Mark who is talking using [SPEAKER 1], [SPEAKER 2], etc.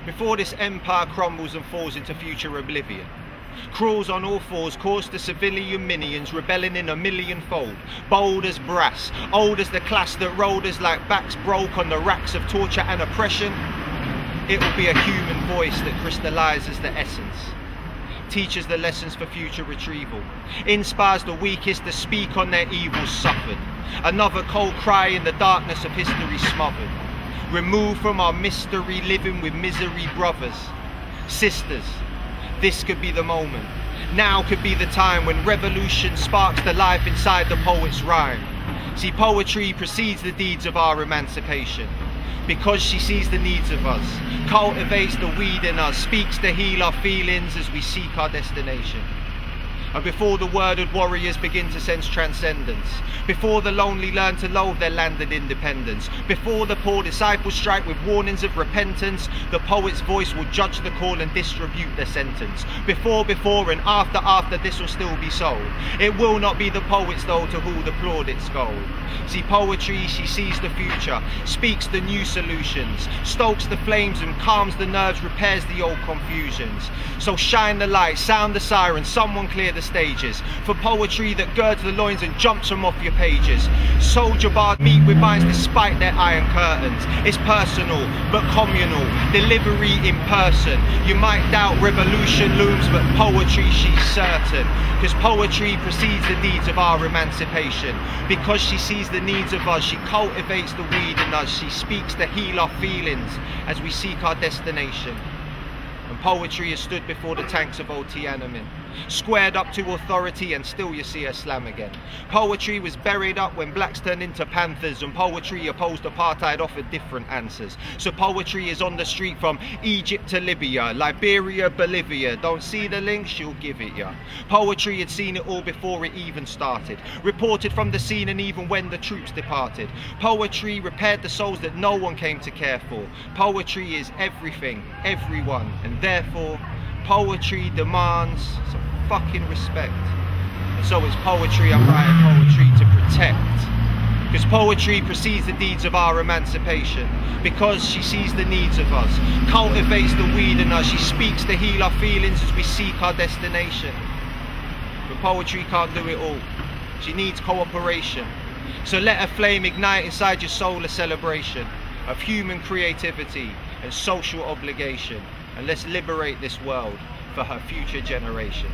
[SPEAKER 1] before this empire crumbles and falls into future oblivion. Crawls on all fours, course the civilian minions, rebelling in a millionfold. Bold as brass, old as the class that rolled us like backs broke on the racks of torture and oppression. It will be a human voice that crystallizes the essence, teaches the lessons for future retrieval, inspires the weakest to speak on their evils suffered. Another cold cry in the darkness of history smothered. Removed from our mystery, living with misery, brothers, sisters. This could be the moment. Now could be the time when revolution sparks the life inside the poet's rhyme. See, poetry precedes the deeds of our emancipation, because she sees the needs of us, cultivates the weed in us, speaks to heal our feelings as we seek our destination. And before the worded warriors begin to sense transcendence, before the lonely learn to loathe their landed independence, before the poor disciples strike with warnings of repentance, the poet's voice will judge the call and distribute the sentence. Before and after this will still be so. It will not be the poets though to who the plaudits go. See, poetry, she sees the future, speaks the new solutions, stokes the flames and calms the nerves, repairs the old confusions. So shine the light, sound the siren, someone clear the stages, for poetry that girds the loins and jumps from off your pages. Soldier bars meet with minds despite their iron curtains. It's personal but communal, delivery in person. You might doubt revolution looms, but poetry, she's certain, because poetry precedes the needs of our emancipation. Because she sees the needs of us, she cultivates the weed in us, she speaks to heal our feelings as we seek our destination. And poetry has stood before the tanks of old Tiananmen, squared up to authority, and still you see her slam again. Poetry was buried up when blacks turned into panthers, and poetry opposed apartheid offered different answers. So poetry is on the street from Egypt to Libya, Liberia, Bolivia. Don't see the link, she'll give it ya. Poetry had seen it all before it even started, reported from the scene and even when the troops departed. Poetry repaired the souls that no one came to care for. Poetry is everything, everyone, and therefore poetry demands some fucking respect. And so it's poetry I'm writing poetry to protect, because poetry precedes the deeds of our emancipation, because she sees the needs of us, cultivates the weed in us, she speaks to heal our feelings as we seek our destination. But poetry can't do it all, she needs cooperation. So let a flame ignite inside your soul, a celebration of human creativity and social obligation. And let's liberate this world for her future generations.